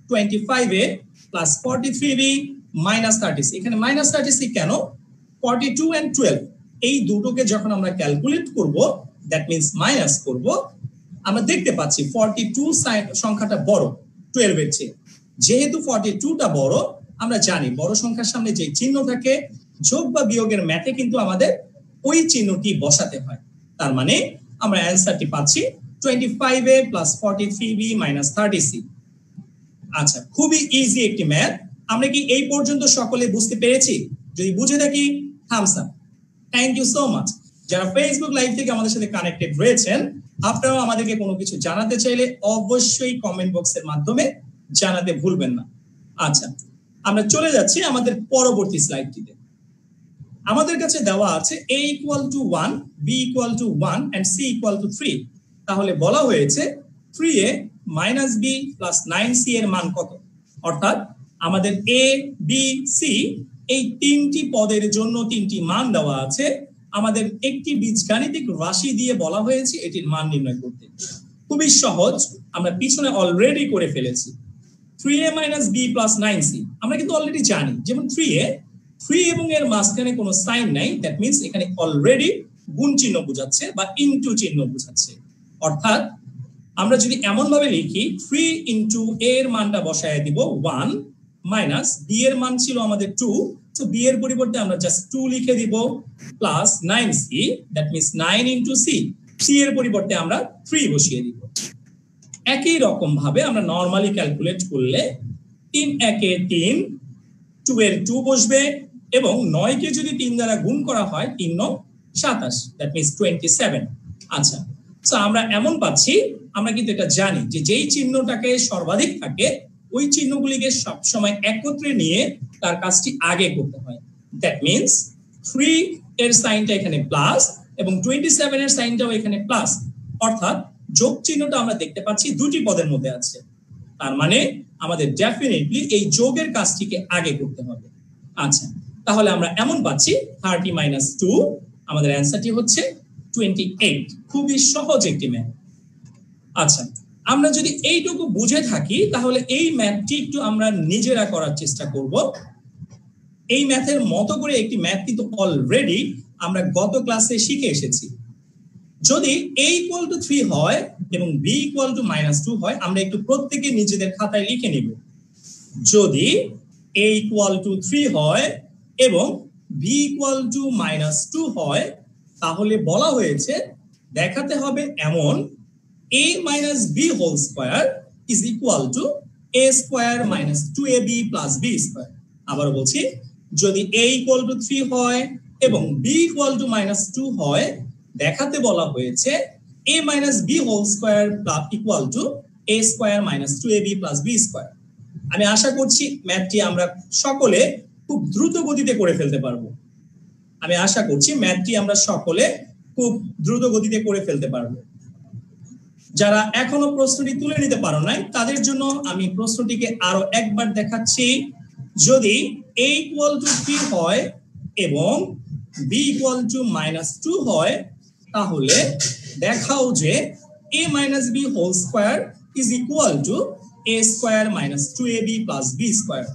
25a + 43b - 30c। এখানে -30c কেন? 42 and 12 এই দুটোকে যখন আমরা ক্যালকুলেট করব, দ্যাট মিন্স মাইনাস করব, আমরা দেখতে পাচ্ছি 42 সংখ্যাটা বড় 12 এর চেয়ে। যেহেতু 42টা বড়, আমরা জানি বড় সংখ্যার সামনে যে চিহ্ন থাকে যোগ বা বিয়োগের ম্যাথে কিন্তু আমাদের ওই চিহ্নটি বসাতে হয়। তার মানে আমরা অ্যানসারটি পাচ্ছি 25a + 43b - 30c। আচ্ছা, খুবই ইজি একটি ম্যাথ। আমরা কি এই পর্যন্ত সকলে বুঝতে পেরেছি? যদি বুঝে থাকি thumbs up. Thank you so much. যারা ফেসবুক লাইভ থেকে আমাদের সাথে কানেক্টেড রয়েছেন, আপনারাও আমাদেরকে কোনো কিছু জানাতে চাইলে অবশ্যই কমেন্ট বক্সের মাধ্যমে জানাতে ভুলবেন না। আচ্ছা, আমরা চলে যাচ্ছি আমাদের পরবর্তী স্লাইডটিতে। আমাদের কাছে দেওয়া আছে a = 1, b = 1 and c = 3। তাহলে বলা হয়েছে 3a - b + 9c এর মান কত? অর্থাৎ আমাদের a, b, c এই তিনটি পদের জন্য তিনটি মান দেওয়া আছে। আমাদের একটি বীজগাণিতিক রাশি দিয়ে বলা হয়েছে এটির মান নির্ণয় করতে। খুবই সহজ, আমরা পিছনে অলরেডি করে ফেলেছি। 3a - b + 9c আমরা কিন্তু অলরেডি জানি, যেমন 3a 3 এবং এর মাঝখানে কোনো সাইন নাই, দ্যাট মিন্স এখানে অলরেডি গুণ চিহ্ন বোঝাচ্ছে বা ইনটু চিহ্ন বোঝাচ্ছে। অর্থাৎ আমরা যদি এমন ভাবে লিখি 3 * a এর মানটা বসায় দিব 1 মাইনাস b এর মান ছিল আমাদের 2, তো b এর পরিবর্তে আমরা জাস্ট 2 লিখে দিব, plus 9c, that means 9 * c, c এর পরিবর্তে আমরা 3 বসিয়ে দিব। একই রকম ভাবে আমরা নরমালি ক্যালকুলেট করলে 3 × 1 = 3, 2 এর 2 বসবে এবং 9 কে যদি 3 দ্বারা গুণ করা হয় 3 × 9 = 27, দ্যাট মিন্স 27। আচ্ছা, সো আমরা এমন পাচ্ছি, আমরা কিন্তু এটা জানি যে যেই চিহ্নটাকে সর্বাধিক থাকে ওই চিহ্নগুলিকে সবসময় একত্রে নিয়ে তার কাজটি আগে করতে হয়। দ্যাট মিন্স 3 এর সাইনটা এখানে প্লাস এবং 27 এর সাইনটাও এখানে প্লাস, অর্থাৎ যোগ চিহ্নটা আমরা দেখতে পাচ্ছি দুটি পদের মধ্যে আছে। তার মানে আমাদের ডেফিনেটলি এই যোগের কাজটিকে আগে করতে হবে। আচ্ছা, তাহলে আমরা এমন পাচ্ছি 30 - 2, আমাদের অ্যানসারটি হচ্ছে 28। খুবই সহজ একটি ম্যাথ। আচ্ছা, আমরা যদি এইটুকু বুঝে থাকি তাহলে এই ম্যাথটি একটু আমরা নিজেরা করার চেষ্টা করব। এই ম্যাথের মতো করে একটি ম্যাথ কিন্তু অলরেডি আমরা গত ক্লাসে শিখে এসেছি। যদি a = 3 হয় এবং b = -2 হয়, আমরা একটু প্রত্যেকে নিজেদের খাতায় লিখে নিব। যদি a = 3 হয় এবং b = -2 হয়, তাহলে বলা হয়েছে দেখাতে হবে এমন a - b² = a² - 2ab + b²। আবার বলছি, যদি a = 3 হয় এবং b = -2 হয়, দেখাতে বলা হয়েছে a - b² = a² - 2ab + b²। আমি আশা করছি ম্যাথটি আমরা সকলে খুব দ্রুত গতিতে করে ফেলতে পারবো। যারা এখনো প্রশ্নটি তুলে নিতে পারো নাই তাদের জন্য আমি প্রশ্নটিকে আরো একবার দেখাচ্ছি। যদি a = 3 হয় এবং b = -2 হয়, তাহলে দেখাও যে a minus b whole square is equal to a square minus 2ab plus b square।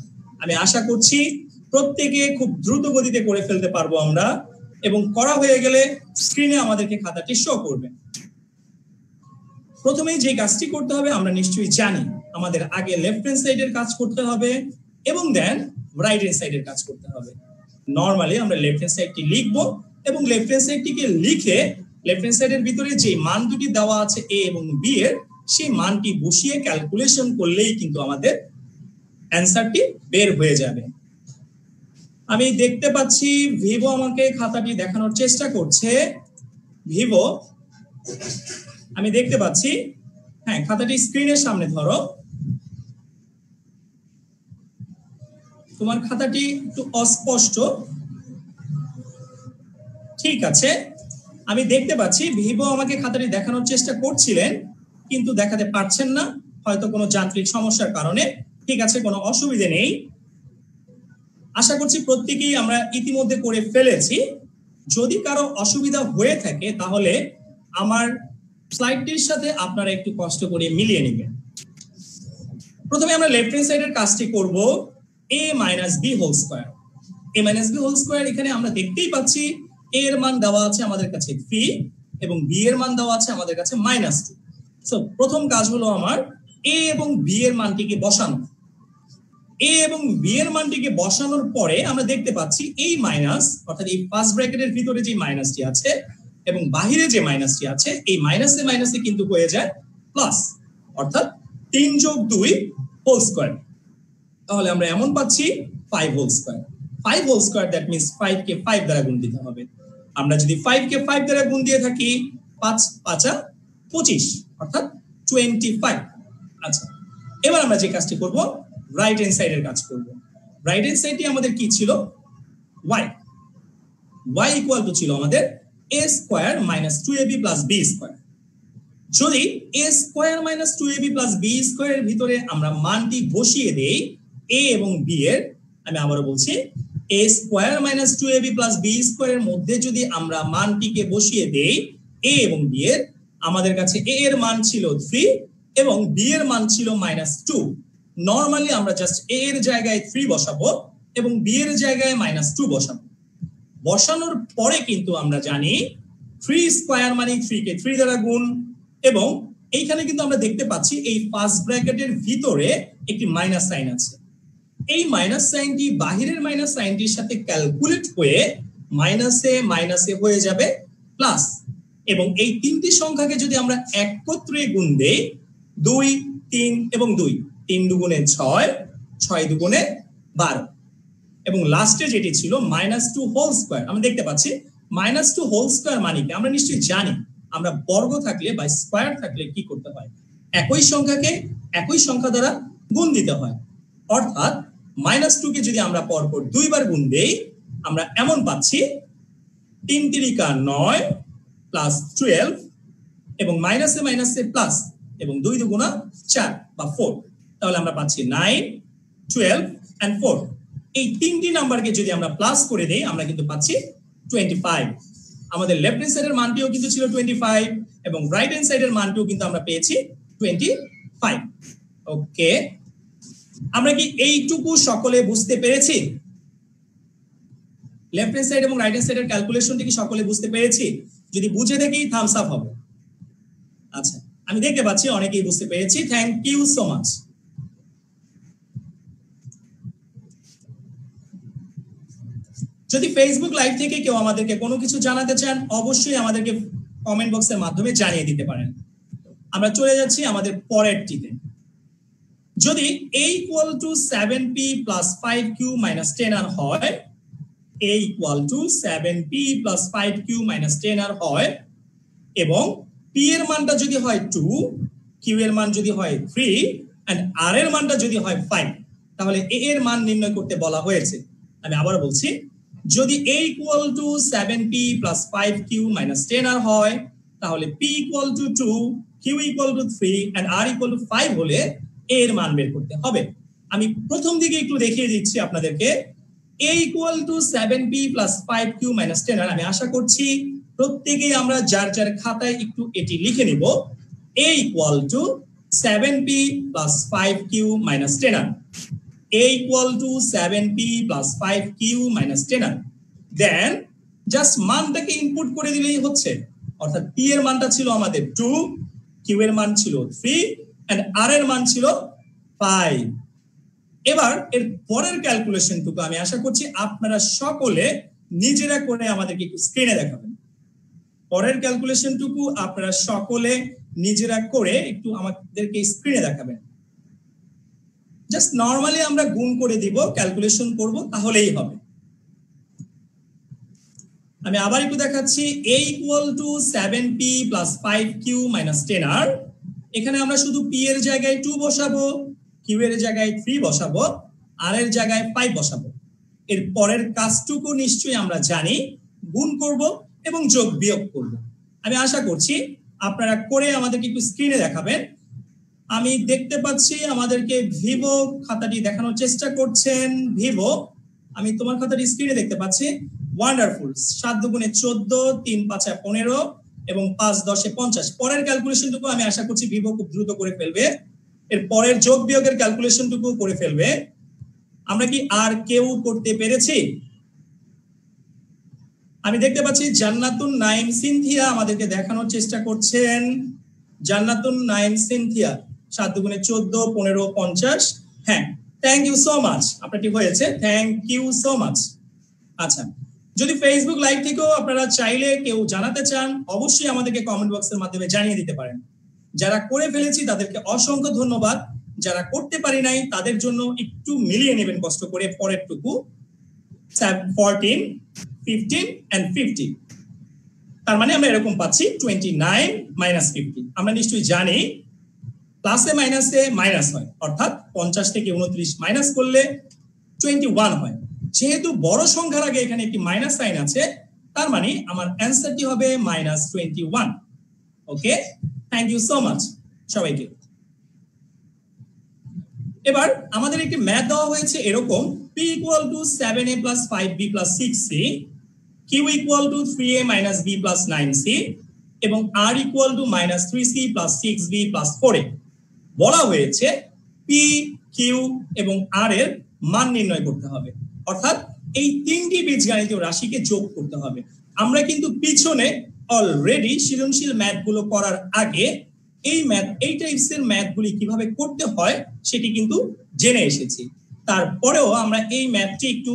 আমি আশা করছি প্রত্যেকে খুব দ্রুত গতিতে করে ফেলতে পারবো আমরা, এবং করা হয়ে গেলে স্ক্রিনে আমাদেরকে খাতাটি শো করবে। প্রথমেই যে কাজটি করতে হবে আমরা নিশ্চয়ই জানি, আমাদের আগে লেফট হ্যান্ড সাইডের কাজ করতে হবে এবং দেন রাইট হ্যান্ড সাইডের কাজ করতে হবে। নরমালি আমরা লেফট হ্যান্ড সাইডটি লিখবো এবং লেফট হ্যান্ড সাইডটিকে লিখে লেফট হ্যান্ড সাইডের ভিতরে যে মান দুটি দেওয়া আছে a এবং b এর, সেই মানটি বসিয়ে ক্যালকুলেশন করলেই কিন্তু আমাদের অ্যানসারটি বের হয়ে যাবে। আমি দেখতে পাচ্ছি ভিভো আমাকে খাতাটি দেখানোর চেষ্টা করছে। ভিভো, আমি দেখতে পাচ্ছি, হ্যাঁ, খাতাটি স্ক্রিনের সামনে ধরো। তোমার খাতাটি একটু অস্পষ্ট, ঠিক আছে। আমি দেখতে পাচ্ছি ভিভো আমাকে খাতাটি দেখানোর চেষ্টা করছিলেন কিন্তু দেখাতে পারছেন না, হয়তো কোনো যান্ত্রিক সমস্যার কারণে। ঠিক আছে, কোনো অসুবিধা নেই। আশা করছি প্রত্যেকেই আমরা ইতিমধ্যে করে ফেলেছি। যদি কারো অসুবিধা হয়ে থাকে তাহলে আমার স্লাইডটির সাথে আপনারা একটু কষ্ট করে মিলিয়ে নেবেন। প্রথমে আমরা লেফট হ্যান্ড সাইডের কাজটি করব a minus b whole square। a minus b whole square এখানে আমরা দেখতেই পাচ্ছি a এর মান দেওয়া আছে আমাদের কাছে 3 এবং b এর মান দেওয়া আছে আমাদের কাছে -2। সো প্রথম কাজ হলো আমার a এবং b এর মানটিকে বসানো। a এবং b এর মানটিকে বসানোর পরে আমরা দেখতে পাচ্ছি এই মাইনাস, অর্থাৎ এই ফার্স্ট ব্র্যাকেটের ভিতরে যে মাইনাসটি আছে এবং বাহিরে যে মাইনাসটি আছে, এই মাইনাসে মাইনাসে কিন্তু হয়ে যায় প্লাস, অর্থাৎ 3 + 2 হোল স্কয়ার। তাহলে আমরা এমন পাচ্ছি 5 whole square. 5 whole square, that means 5 কে 5 দ্বারা গুণ দিতে হবে। আমরা যদি 5 কে 5 দ্বারা গুণ দিয়ে থাকি, 5 5 25, অর্থাৎ 25। আচ্ছা, এবার আমরা যে কাজটি করব, রাইট হ্যান্ড সাইডের কাজ করব। রাইট হ্যান্ড সাইডটি আমাদের কি ছিল? y। y ইকুয়াল টু ছিল আমাদের a square minus 2ab plus b square. যদি a square minus 2ab plus b স্কয়ারের ভিতরে আমরা মানটি বসিয়ে দেই a এবং b এর, আমি আবারো বলছি, a square minus 2ab plus b স্কয়ারের মধ্যে যদি আমরা মানটিকে বসিয়ে দেই a এবং b এর, আমাদের কাছে a এর মান ছিল 3 এবং b এর মান ছিল -2। নরমালি আমরা জাস্ট a এর জায়গায় 3 বসাবো এবং b এর জায়গায় -2 বসাবো। বসানোর পরে কিন্তু আমরা জানি 3 স্কয়ার মানে 3 কে 3 দ্বারা গুণ, এবং এইখানে কিন্তু আমরা দেখতে পাচ্ছি এই ফার্স্ট ব্র্যাকেটের ভিতরে একটি মাইনাস সাইন আছে। এই মাইনাস সাইনটি বাহিরের মাইনাস সাইনটির সাথে ক্যালকুলেট হয়ে মাইনাসে মাইনাসে হয়ে যাবে প্লাস, এবং এই তিনটি সংখ্যাকে যদি আমরা একত্রে গুণ দেই, 2 3 এবং 2, 3 দুগুণে 6, 6 দুগুণে 12, এবং লাস্টে যেটি ছিল -2 হোল স্কয়ার। আমরা দেখতে পাচ্ছি -2 হোল স্কয়ার মানে কি আমরা নিশ্চয়ই জানি। আমরা বর্গ থাকলে বা স্কয়ার থাকলে কি করতে হয়? একই সংখ্যাকে একই সংখ্যা দ্বারা গুণ দিতে হয়। অর্থাৎ -2 কে যদি আমরা পরপর 2 বার গুণ দেই, আমরা এমন পাচ্ছি 3 3 9 প্লাস 12, এবং মাইনাসে মাইনাসে প্লাস, এবং 2 দুগুণা 4 বা 4। তাহলে আমরা পাচ্ছি 9 12 and 4। এই তিনটি নাম্বারকে যদি আমরা প্লাস করে দেই, আমরা কিন্তু পাচ্ছি 25। আমাদের লেফট হ্যান্ড সাইডের মানটিও কিন্তু ছিল 25 এবং রাইট হ্যান্ড সাইডের মানটিও কিন্তু আমরা পেয়েছি 25। ওকে, আমরা কি এইটুকু সকলে বুঝতে পেরেছি? লেফট হ্যান্ড সাইড এবং রাইট হ্যান্ড সাইডের ক্যালকুলেশনটি কি সকলে বুঝতে পেরেছি? যদি বুঝে দেখি থামস আপ হবে। আচ্ছা, আমি দেখতে পাচ্ছি অনেকেই বুঝতে পেরেছি। Thank you so much. যদি ফেসবুক লাইভ থেকে কেউ আমাদেরকে কোনো কিছু জানাতে চান, অবশ্যই আমাদেরকে কমেন্ট বক্সের মাধ্যমে জানিয়ে দিতে পারেন। আমরা চলে যাচ্ছি আমাদের পরেরটিতে। যদি a equal to 7p plus 5q minus 10r হয়, a equal to 7p plus 5q minus 10r হয়, এবং p এর মানটা যদি হয় 2, q এর মান যদি হয় 3 and r এর মানটা যদি হয় 5, তাহলে a এর মান নির্ণয় করতে বলা হয়েছে। আমি আবার বলছি, যদি a equal to 7p plus 5q minus 10r হয়, তাহলে p equal to 2, q equal to 3 and r equal to 5 হলে a এর মান বের করতে হবে। আমি প্রথম দিকে একটু দেখিয়ে দিচ্ছি আপনাদেরকে। a equal to 7p plus 5q minus 10r, আমি আশা করছি প্রত্যেকেই আমরা যার যার খাতায় একটু এটি লিখে নিব। a equal to 7p plus 5q minus 10r. a equal to 7p plus 5q minus 10r. Then just মানটাকে ইনপুট করে দিলেই হচ্ছে, অর্থাৎ p এর মানটা ছিল আমাদের 2, q এর মান ছিল 3 and r এর মান ছিল 5। এবার এর পরের ক্যালকুলেশনটুকু আমি আশা করছি আপনারা সকলে নিজেরা করে আমাদেরকে একটু স্ক্রিনে দেখাবেন। পরের ক্যালকুলেশনটুকু আপনারা সকলে নিজেরা করে একটু আমাদেরকে স্ক্রিনে দেখাবেন। জাস্ট নরমালি আমরা গুণ করে দিব, ক্যালকুলেশন করব, তাহলেই হবে। আমি আবার একটু দেখাচ্ছি। a equal to 7p plus 5q minus 10r. এখানে আমরা শুধু p এর জায়গায় 2 বসাবো, q এর জায়গায় 3 বসাবো, r এর জায়গায় 5 বসাবো। এর পরের কাজটুকু নিশ্চয়ই আমরা জানি, গুণ করব এবং যোগ বিয়োগ করব। আমি আশা করছি আপনারা করে আমাদেরকে একটু স্ক্রিনে দেখাবেন। আমি দেখতে পাচ্ছি আমাদেরকে ভিভো খাতাটি দেখানোর চেষ্টা করছেন। ভিভো, আমি তোমার খাতাটি স্ক্রিনে দেখতে পাচ্ছি। ওয়ান্ডারফুল। 7 দুগুণে 14, 3 5 15 এবং 5 10 50। পরের ক্যালকুলেশনটুকু আমি আশা করছি ভিভো খুব দ্রুত করে ফেলবে। এর পরের যোগ বিয়োগের ক্যালকুলেশনটুকু করে ফেলবে। আমরা কি আর কেউ করতে পেরেছি? আমি দেখতে পাচ্ছি জান্নাতুন নাইম সিনথিয়া আমাদেরকে দেখানোর চেষ্টা করছেন। জান্নাতুন নাইম সিনথিয়া 7 দুগুণে 14, 15 50। হ্যাঁ, থ্যাংক ইউ সো মাচ, আপনারটি হয়েছে। Thank you so much. আচ্ছা, যদি ফেসবুক লাইভ থেকেও আপনারা চাইলে কেউ জানাতে চান, অবশ্যই আমাদেরকে কমেন্ট বক্সের মাধ্যমে জানিয়ে দিতে পারেন। যারা করে ফেলেছি তাদেরকে অসংখ্য ধন্যবাদ। যারা করতে পারি নাই তাদের জন্য একটু মিলিয়ে নেবেন কষ্ট করে পরেরটুকু। 14, 15 and 50। তার মানে আমরা এরকম পাচ্ছি 29 minus 50। আমরা নিশ্চয়ই জানি প্লাসে মাইনাসে মাইনাস হয়, অর্থাৎ 50 থেকে 29 মাইনাস করলে 21 হয়। যেহেতু বড় সংখ্যার আগে এখানে একটি মাইনাস সাইন আছে, তার মানে আমার অ্যান্সারটি হবে -21। ওকে, থ্যাংক ইউ সো মাচ সবাইকে। এবার আমাদের একটি ম্যাথ দেওয়া হয়েছে এরকম, p equal to 7a plus 5b plus 6c, q equal to 3a minus b plus 9c এবং r equal to -3c plus 6b plus 4a। বলা হয়েছে p, q এবং r এর মান নির্ণয় করতে হবে, অর্থাৎ এই তিনটি বীজগাণিতীয় রাশিকে যোগ করতে হবে। আমরা কিন্তু পিছনে অলরেডি সৃজনশীল ম্যাথগুলো করার আগে এই টাইপসের ম্যাথগুলি কিভাবে করতে হয় সেটি কিন্তু জেনে এসেছি। তারপরেও আমরা এই ম্যাথটি একটু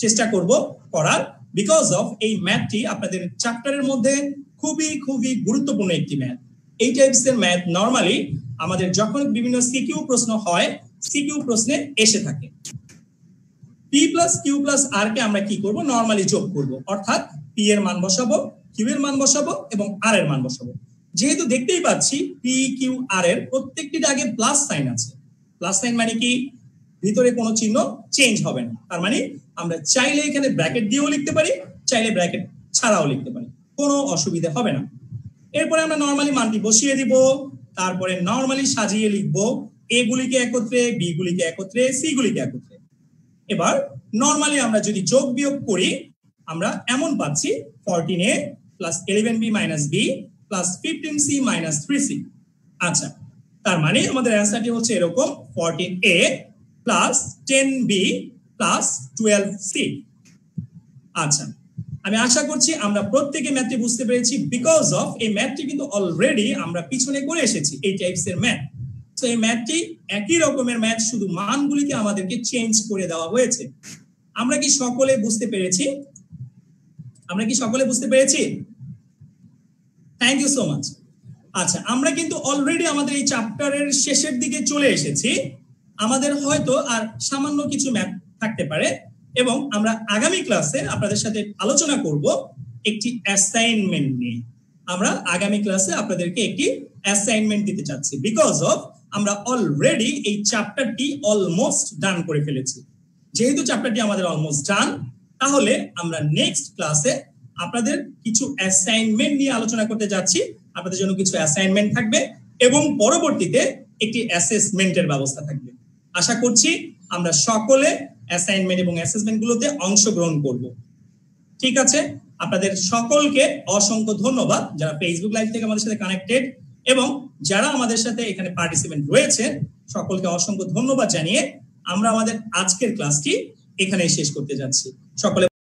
চেষ্টা করব করার, বিকজ অফ এই ম্যাথটি আপনাদের চ্যাপ্টারের মধ্যে খুবই খুবই গুরুত্বপূর্ণ একটি ম্যাথ। এই টাইপসের ম্যাথ নরমালি আমাদের যখন বিভিন্ন সিকিউ প্রশ্ন হয়, সিকিউ প্রশ্নে এসে থাকে। p plus q plus r কে আমরা কি করব? নরমালি যোগ করব, অর্থাৎ p এর মান বসাবো, q এর মান বসাবো এবং r এর মান বসাবো। যেহেতু দেখতেই পাচ্ছি p, q, r এর প্রত্যেকটির আগে প্লাস সাইন আছে। প্লাস সাইন মানে কি? ভিতরে কোনো চিহ্ন চেঞ্জ হবে না। তার মানে আমরা চাইলে এখানে ব্র্যাকেট দিয়েও লিখতে পারি, চাইলে ব্র্যাকেট ছাড়াও লিখতে পারি, কোনো অসুবিধা হবে না। এরপরে আমরা নরমালি মানটি বসিয়ে দিব, তারপরে নরমালি সাজিয়ে লিখবো a গুলিকে একত্রে, b গুলিকে একত্রে, c গুলিকে একত্রে। এবার নরমালি আমরা যদি যোগ বিয়োগ করি, আমরা এমন পাচ্ছি 14a plus 11b minus b plus 15c minus 3c। আচ্ছা, তার মানে আমাদের অ্যান্সারটি হচ্ছে এরকম 14a plus 10b plus 12c। আচ্ছা, আমি আশা করছি আমরা প্রত্যেকে ম্যাথটি বুঝতে পেরেছি, বিকজ অফ এই ম্যাথটি কিন্তু অলরেডি আমরা পিছনে করে এসেছি এই টাইপসের ম্যাথ। তো এই ম্যাথটি একই রকমের ম্যাথ, শুধু মানগুলিকে আমাদেরকে চেঞ্জ করে দেওয়া হয়েছে। আমরা কি সকলে বুঝতে পেরেছি? Thank you so much. আচ্ছা, আমরা কিন্তু অলরেডি আমাদের এই চ্যাপ্টারের শেষের দিকে চলে এসেছি। আমাদের হয়তো আর সামান্য কিছু ম্যাথ থাকতে পারে এবং আমরা আগামী ক্লাসে আপনাদের সাথে আলোচনা করব একটি অ্যাসাইনমেন্ট নিয়ে। আমরা আগামী ক্লাসে আপনাদেরকে একটি অ্যাসাইনমেন্ট দিতে চাচ্ছি, বিকজ অফ আমরা অলরেডি এই চ্যাপ্টারটি অলমোস্ট ডান করে ফেলেছি। যেহেতু চ্যাপ্টারটি আমাদের অলমোস্ট ডান, তাহলে আমরা নেক্সট ক্লাসে আপনাদের কিছু অ্যাসাইনমেন্ট নিয়ে আলোচনা করতে যাচ্ছি। আপনাদের জন্য কিছু অ্যাসাইনমেন্ট থাকবে এবং পরবর্তীতে একটি অ্যাসেসমেন্টের ব্যবস্থা থাকবে। আশা করছি আমরা সকলে অ্যাসাইনমেন্ট এবং অ্যাসেসমেন্ট গুলোতে অংশগ্রহণ করব। ঠিক আছে, আপনাদের সকলকে অসংখ্য ধন্যবাদ যারা ফেসবুক লাইভ থেকে আমাদের সাথে কানেক্টেড এবং যারা আমাদের সাথে এখানে পার্টিসিপেন্ট রয়েছে সকলকে অসংখ্য ধন্যবাদ জানিয়ে আমরা আমাদের আজকের ক্লাসটি এখানেই শেষ করতে যাচ্ছি সকলে